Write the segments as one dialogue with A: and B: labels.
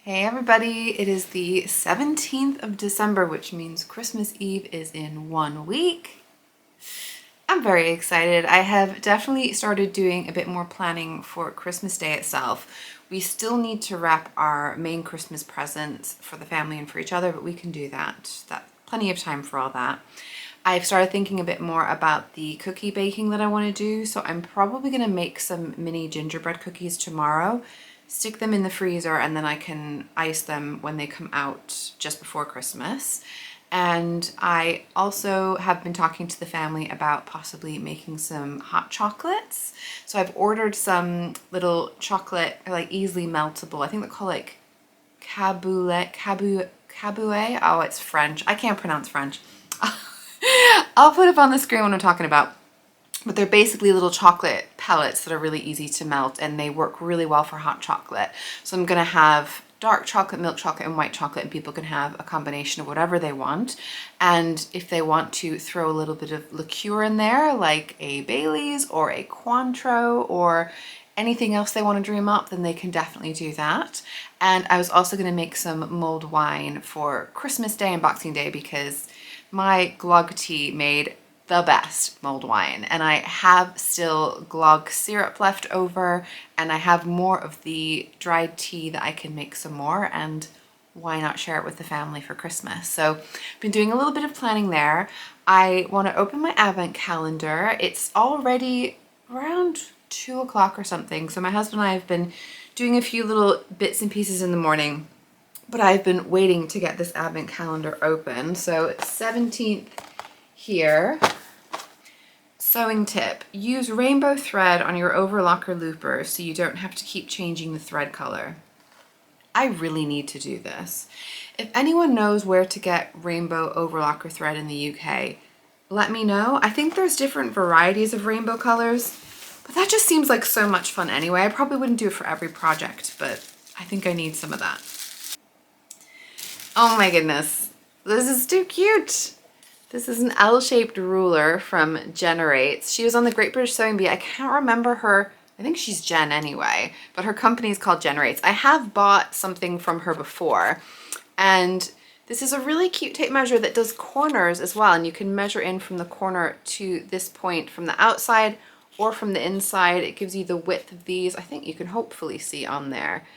A: Hey everybody, it is the 17th of December, which means Christmas Eve is in 1 week. I'm very excited. I have definitely started doing a bit more planning for Christmas Day itself. We still need to wrap our main Christmas presents for the family and for each other, but we can do that. That's plenty of time for all that. I've started thinking a bit more about the cookie baking that I want to do, so I'm probably going to make some mini gingerbread cookies tomorrow, stick them in the freezer, and then I can ice them when they come out just before Christmas. And I also have been talking to the family about possibly making some hot chocolates. So I've ordered some little chocolate, like easily meltable, I think they call it caboue. Oh, it's French. I can't pronounce French. I'll put it on the screen when I'm talking about. But they're basically little chocolate pellets that are really easy to melt, and they work really well for hot chocolate. So I'm gonna have dark chocolate, milk chocolate, and white chocolate, and people can have a combination of whatever they want. And if they want to throw a little bit of liqueur in there, like a Bailey's or a Cointreau or anything else they want to dream up, then they can definitely do that. And I was also gonna make some mulled wine for Christmas Day and Boxing Day because my glögg tea made the best mulled wine, and I have still glögg syrup left over, and I have more of the dried tea that I can make some more, and why not share it with the family for Christmas? So I've been doing a little bit of planning there. I want to open my advent calendar. It's already around 2 o'clock or something, so my husband and I have been doing a few little bits and pieces in the morning, but I've been waiting to get this advent calendar open. So it's 17th here. Sewing tip: use rainbow thread on your overlocker looper so you don't have to keep changing the thread color. I really need to do this. If anyone knows where to get rainbow overlocker thread in the UK, let me know. I think there's different varieties of rainbow colors, but that just seems like so much fun anyway. I probably wouldn't do it for every project, but I think I need some of that. Oh my goodness, this is too cute. This is an L-shaped ruler from Generates. She was on the Great British Sewing Bee. I can't remember her. I think she's Jen anyway, but her company is called Generates. I have bought something from her before, and this is a really cute tape measure that does corners as well, and you can measure in from the corner to this point from the outside or from the inside. It gives you the width of these. I think you can hopefully see on there.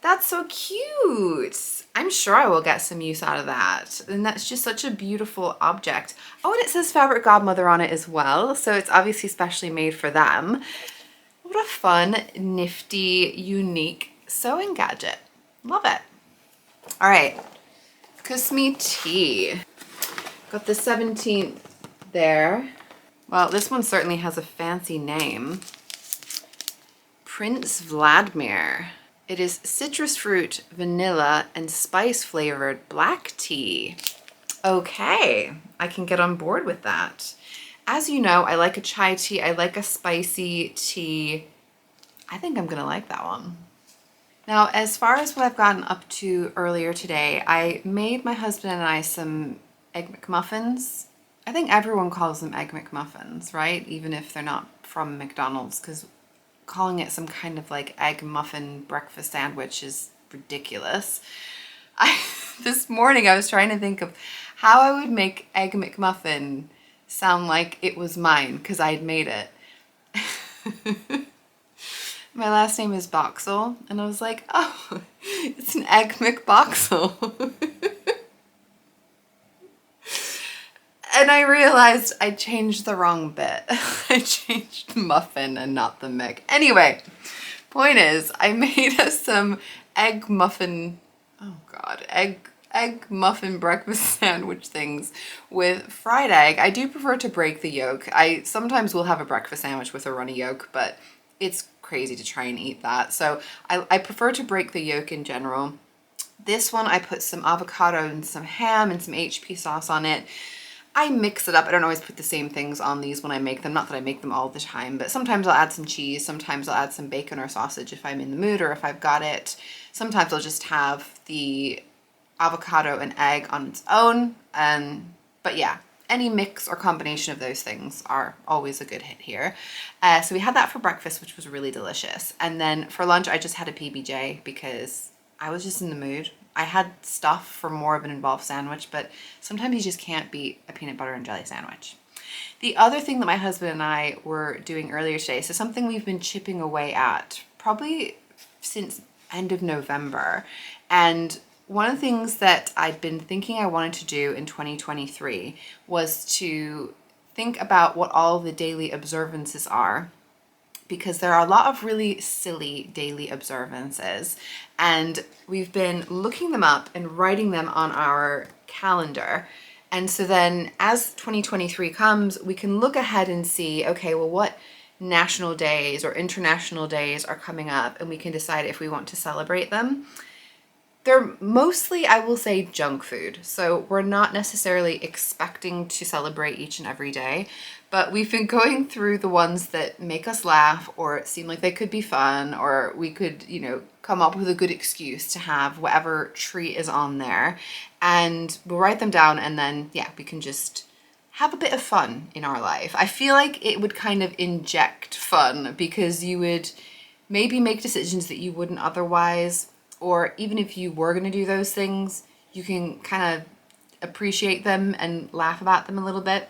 A: That's so cute. I'm sure I will get some use out of that. And that's just such a beautiful object. Oh, and it says Fabric Godmother on it as well. So it's obviously specially made for them. What a fun, nifty, unique sewing gadget. Love it. All right, Kusmi tea. Got the 17th there. Well, this one certainly has a fancy name. Prince Vladimir. It is citrus fruit, vanilla, and spice flavored black tea. Okay, I can get on board with that. As you know, I like a chai tea. I like a spicy tea. I think I'm gonna like that one. Now, as far as what I've gotten up to earlier today, I made my husband and I some Egg McMuffins. I think everyone calls them Egg McMuffins, right? Even if they're not from McDonald's, because calling it some kind of like egg muffin breakfast sandwich is ridiculous. This morning I was trying to think of how I would make Egg McMuffin sound like it was mine because I'd made it. My last name is Boxall, and I was like, oh, it's an Egg McBoxall. And I realized I changed the wrong bit. I changed muffin and not the Mick. Anyway, point is, I made us some egg muffin, oh God, egg muffin breakfast sandwich things with fried egg. I do prefer to break the yolk. I sometimes will have a breakfast sandwich with a runny yolk, but it's crazy to try and eat that. So I prefer to break the yolk in general. This one, I put some avocado and some ham and some HP sauce on it. I mix it up. I don't always put the same things on these when I make them. Not that I make them all the time, but sometimes I'll add some cheese. Sometimes I'll add some bacon or sausage if I'm in the mood or if I've got it. Sometimes I'll just have the avocado and egg on its own. But yeah, any mix or combination of those things are always a good hit here. So we had that for breakfast, which was really delicious. And then for lunch, I just had a PBJ because I was just in the mood. I had stuff for more of an involved sandwich, but sometimes you just can't beat a peanut butter and jelly sandwich. The other thing that my husband and I were doing earlier today, so something we've been chipping away at probably since end of November. And one of the things that I'd been thinking I wanted to do in 2023 was to think about what all the daily observances are, because there are a lot of really silly daily observances, and we've been looking them up and writing them on our calendar. And so then as 2023 comes, we can look ahead and see, okay, well, what national days or international days are coming up, and we can decide if we want to celebrate them. They're mostly, I will say, junk food. So we're not necessarily expecting to celebrate each and every day, but we've been going through the ones that make us laugh or seem like they could be fun, or we could, you know, come up with a good excuse to have whatever treat is on there. And we'll write them down, and then, yeah, we can just have a bit of fun in our life. I feel like it would kind of inject fun, because you would maybe make decisions that you wouldn't otherwise. Or even if you were going to do those things, you can kind of appreciate them and laugh about them a little bit.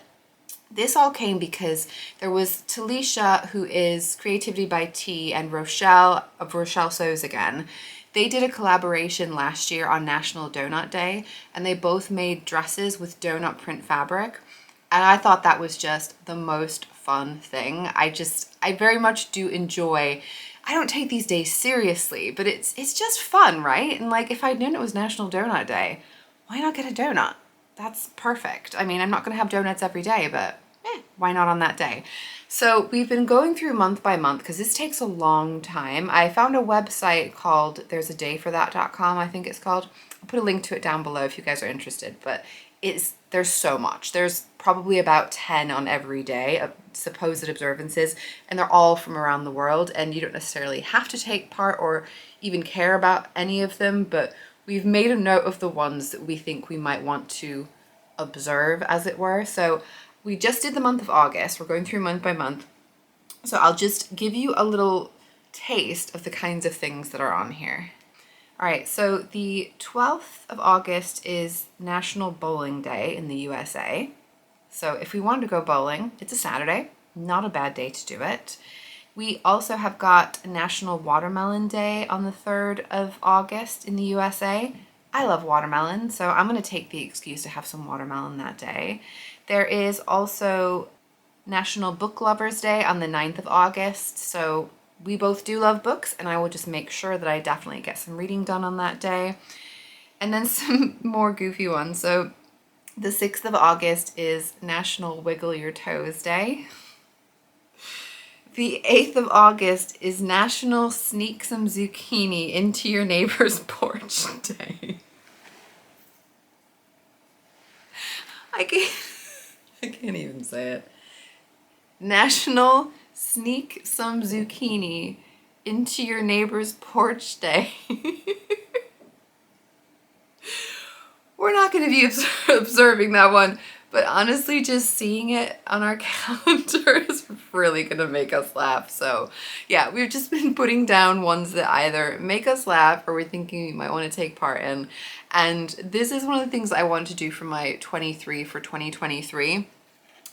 A: This all came because there was Talisha, who is Creativity by T, and Rochelle of Rochelle Sews Again. They did a collaboration last year on National Donut Day, and they both made dresses with donut print fabric. And I thought that was just the most fun thing. I very much do enjoy. I don't take these days seriously, but it's just fun, right? And like, if I'd known it was National Donut Day, why not get a donut? That's perfect. I mean, I'm not gonna have donuts every day, but why not on that day? So we've been going through month by month, because this takes a long time. I found a website called there'sadayforthat.com, I think it's called. I'll put a link to it down below if you guys are interested, but there's so much. There's probably about 10 on every day of supposed observances, and they're all from around the world, and you don't necessarily have to take part or even care about any of them, but we've made a note of the ones that we think we might want to observe, as it were. So we just did the month of August. We're going through month by month. So I'll just give you a little taste of the kinds of things that are on here. All right, so the 12th of August is National Bowling Day in the USA. So if we wanted to go bowling, it's a Saturday, not a bad day to do it. We also have got National Watermelon Day on the 3rd of August in the USA. I love watermelon, so I'm going to take the excuse to have some watermelon that day. There is also National Book Lovers Day on the 9th of August, so we both do love books, and I will just make sure that I definitely get some reading done on that day. And then some more goofy ones. So the 6th of August is National Wiggle Your Toes Day. The 8th of August is National Sneak Some Zucchini Into Your Neighbor's Porch Day. I can't even say it. National Sneak Some Zucchini Into Your Neighbor's Porch Day. We're not going to be observing that one, but honestly, just seeing it on our calendar is really going to make us laugh. So yeah, we've just been putting down ones that either make us laugh or we're thinking we might want to take part in. And this is one of the things I want to do for my 23 for 2023.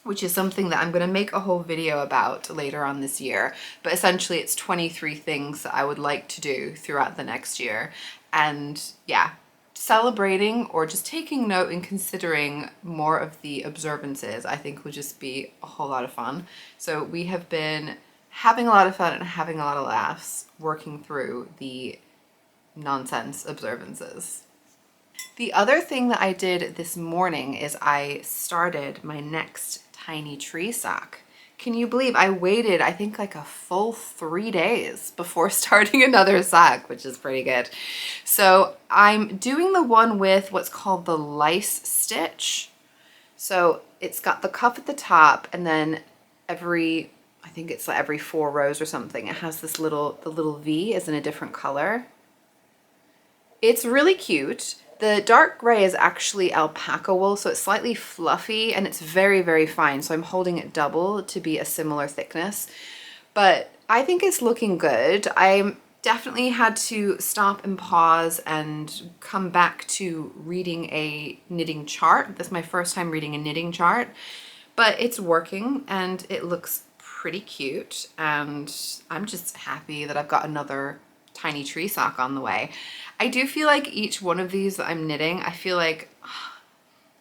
A: Which is something that I'm going to make a whole video about later on this year. But essentially it's 23 things that I would like to do throughout the next year. And yeah, celebrating or just taking note and considering more of the observances, I think would just be a whole lot of fun. So we have been having a lot of fun and having a lot of laughs working through the nonsense observances. The other thing that I did this morning is I started my next tiny tree sock. Can you believe I waited, I think, like a full 3 days before starting another sock, which is pretty good. So I'm doing the one with what's called the lice stitch. So it's got the cuff at the top, and then I think it's like every 4 rows or something, it has this the little V is in a different color. It's really cute. The dark gray is actually alpaca wool, so it's slightly fluffy and it's very, very fine. So I'm holding it double to be a similar thickness, but I think it's looking good. I'm Definitely had to stop and pause and come back to reading a knitting chart. This is my first time reading a knitting chart, but it's working and it looks pretty cute, and I'm just happy that I've got another tiny tree sock on the way. I do feel like each one of these that I'm knitting, I feel like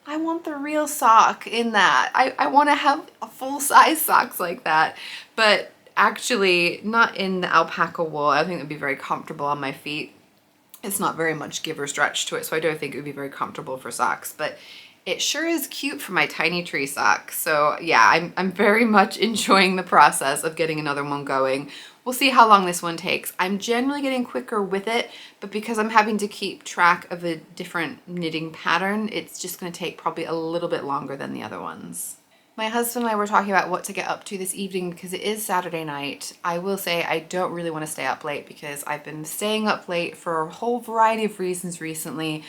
A: I want the real sock in that. I want to have a full-size socks like that, but actually not in the alpaca wool. I think it would be very comfortable on my feet. It's not very much give or stretch to it, so I don't think it would be very comfortable for socks, but it sure is cute for my tiny tree sock. So yeah, I'm very much enjoying the process of getting another one going. We'll see how long this one takes. I'm generally getting quicker with it, but because I'm having to keep track of a different knitting pattern, it's just going to take probably a little bit longer than the other ones. My husband and I were talking about what to get up to this evening because it is Saturday night. I will say I don't really want to stay up late because I've been staying up late for a whole variety of reasons recently,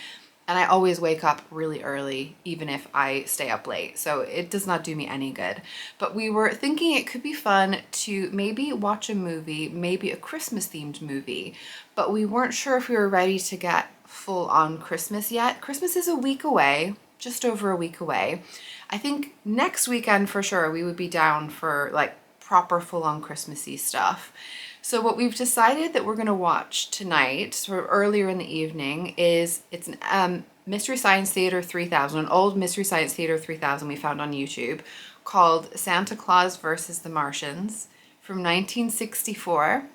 A: and I always wake up really early even if I stay up late, so it does not do me any good. But we were thinking it could be fun to maybe watch a movie, maybe a Christmas themed movie, but we weren't sure if we were ready to get full on Christmas yet. Christmas is a week away, just over a week away. I think next weekend for sure we would be down for like proper full-on Christmassy stuff. So what we've decided that we're going to watch tonight, sort of earlier in the evening, is it's an Mystery Science Theater 3000, an old Mystery Science Theater 3000 we found on YouTube, called Santa Claus versus the Martians from 1964.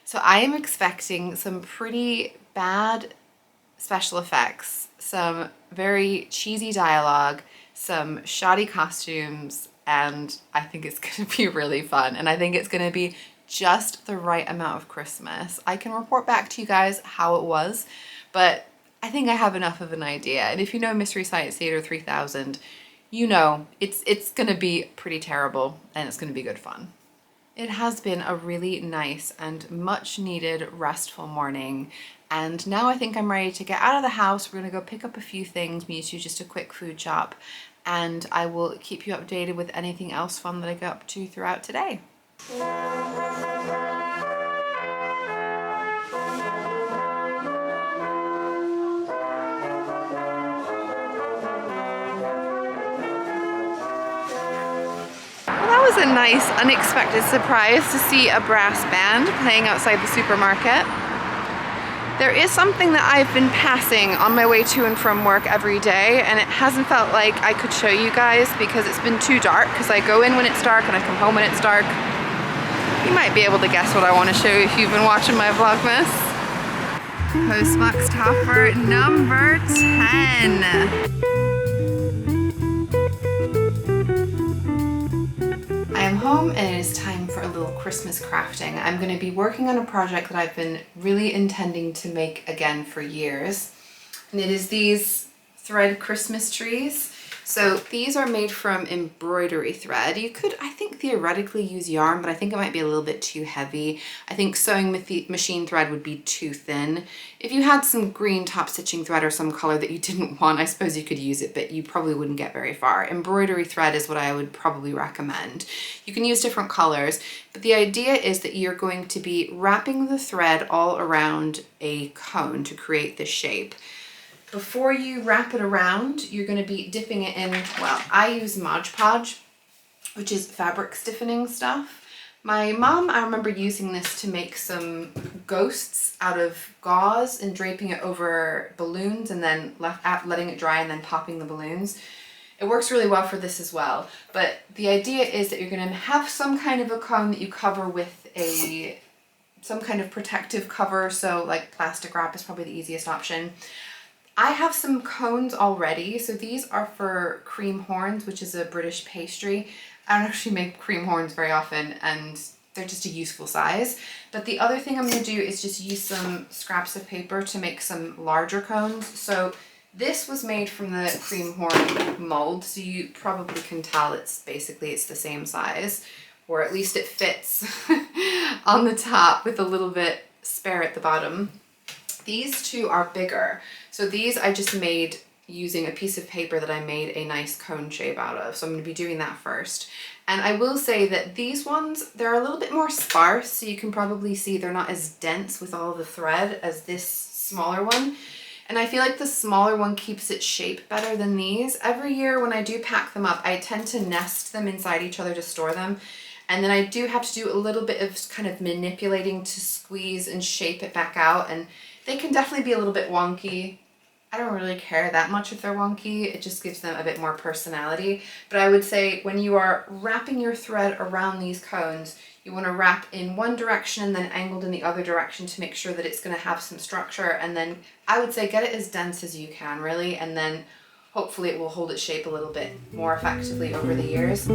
A: So I am expecting some pretty bad special effects, some very cheesy dialogue, some shoddy costumes, and I think it's going to be really fun, and I think it's going to be just the right amount of Christmas. I can report back to you guys how it was, but I think I have enough of an idea. And if you know Mystery Science Theater 3000, you know it's going to be pretty terrible, and it's going to be good fun. It has been a really nice and much needed restful morning, and now I think I'm ready to get out of the house. We're gonna go pick up a few things. Me too, just a quick food shop, and I will keep you updated with anything else fun that I get up to throughout today. That was a nice unexpected surprise to see a brass band playing outside the supermarket. There is something that I've been passing on my way to and from work every day, and it hasn't felt like I could show you guys because it's been too dark, because I go in when it's dark and I come home when it's dark. You might be able to guess what I want to show you if you've been watching my Vlogmas. Postbox topper number 10. I am home and it is time for a little Christmas crafting. I'm going to be working on a project that I've been really intending to make again for years. And it is these thread Christmas trees. So these are made from embroidery thread. You could, I think, theoretically use yarn, but I think it might be a little bit too heavy. I think sewing machine thread would be too thin. If you had some green top stitching thread or some color that you didn't want, I suppose you could use it, but you probably wouldn't get very far. Embroidery thread is what I would probably recommend. You can use different colors, but the idea is that you're going to be wrapping the thread all around a cone to create this shape. Before you wrap it around, you're going to be dipping it in, well, I use Mod Podge, which is fabric stiffening stuff. My mom, I remember using this to make some ghosts out of gauze and draping it over balloons and then letting it dry and then popping the balloons. It works really well for this as well. But the idea is that you're going to have some kind of a cone that you cover with some kind of protective cover. So like plastic wrap is probably the easiest option. I have some cones already. So these are for cream horns, which is a British pastry. I don't actually make cream horns very often, and they're just a useful size. But the other thing I'm going to do is just use some scraps of paper to make some larger cones. So this was made from the cream horn mold, so you probably can tell it's the same size, or at least it fits on the top with a little bit spare at the bottom. These two are bigger. So these I just made using a piece of paper that I made a nice cone shape out of. So I'm going to be doing that first. And I will say that these ones, they're a little bit more sparse, so you can probably see they're not as dense with all the thread as this smaller one. And I feel like the smaller one keeps its shape better than these. Every year when I do pack them up, I tend to nest them inside each other to store them. And then I do have to do a little bit of kind of manipulating to squeeze and shape it back out. And they can definitely be a little bit wonky. I don't really care that much if they're wonky. It just gives them a bit more personality. But I would say when you are wrapping your thread around these cones, you want to wrap in one direction and then angled in the other direction to make sure that it's going to have some structure. And then I would say get it as dense as you can, really. And then hopefully it will hold its shape a little bit more effectively over the years.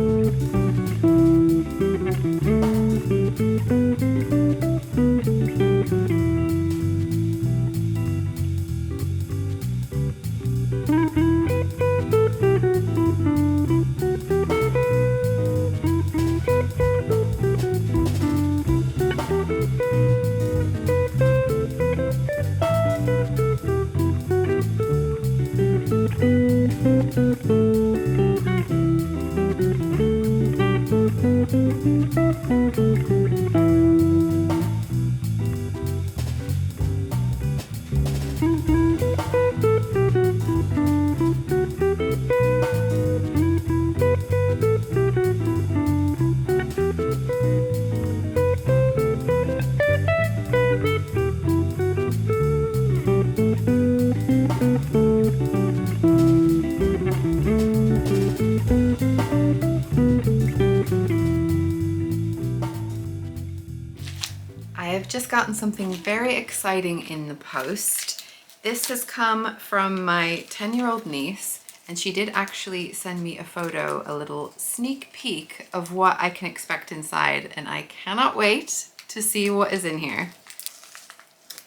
A: Just gotten something very exciting in the post. This has come from my 10-year-old niece, and she did actually send me a photo, a little sneak peek of what I can expect inside, and I cannot wait to see what is in here.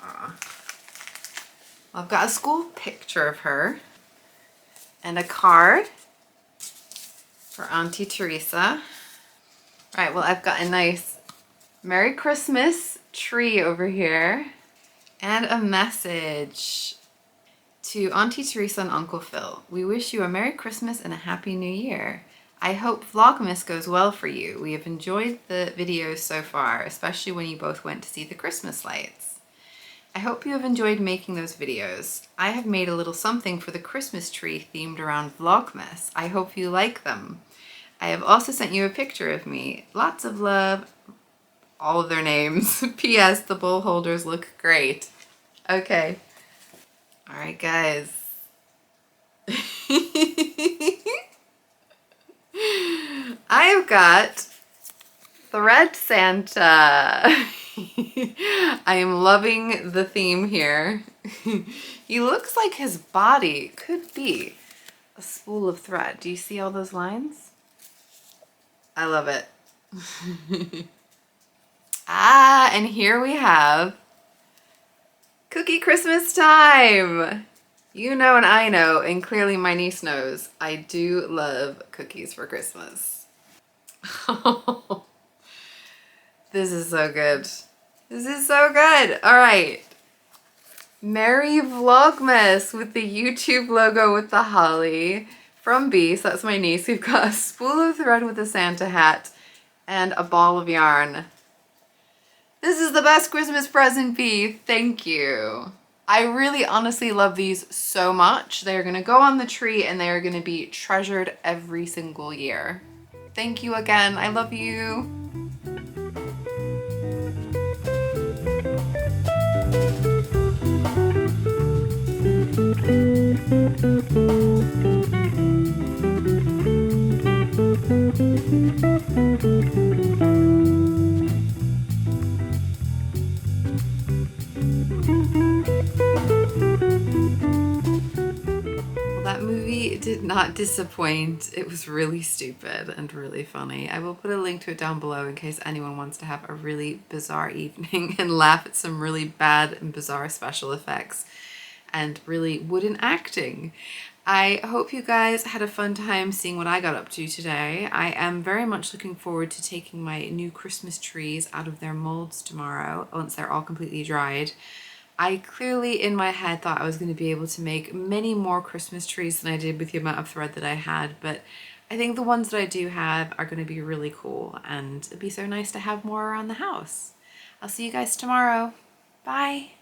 A: Well, I've got a school picture of her and a card for Auntie Teresa. All right, well, I've got a nice Merry Christmas tree over here and a message to Auntie Teresa and Uncle Phil. We wish you a Merry Christmas and a Happy New Year. I hope Vlogmas goes well for you. We have enjoyed the videos so far, especially when you both went to see the Christmas lights. I hope you have enjoyed making those videos. I have made a little something for the Christmas tree themed around Vlogmas. I hope you like them. I have also sent you a picture of me. Lots of love. All of their names. P.S. The bowl holders look great. Okay. All right, guys. I have got Thread Santa. I am loving the theme here. He looks like his body could be a spool of thread. Do you see all those lines? I love it. Ah, and here we have Cookie Christmas time. You know and I know, and clearly my niece knows, I do love cookies for Christmas. This is so good. This is so good. All right. Merry Vlogmas with the YouTube logo with the holly from B. So that's my niece. We've got a spool of thread with a Santa hat and a ball of yarn. This is the best Christmas present, B. Thank you. I really honestly love these so much. They're gonna go on the tree and they are gonna be treasured every single year. Thank you again. I love you. That movie did not disappoint. It was really stupid and really funny. I will put a link to it down below in case anyone wants to have a really bizarre evening and laugh at some really bad and bizarre special effects and really wooden acting. I hope you guys had a fun time seeing what I got up to today. I am very much looking forward to taking my new Christmas trees out of their molds tomorrow once they're all completely dried. I clearly in my head thought I was going to be able to make many more Christmas trees than I did with the amount of thread that I had, but I think the ones that I do have are going to be really cool, and it'd be so nice to have more around the house. I'll see you guys tomorrow. Bye.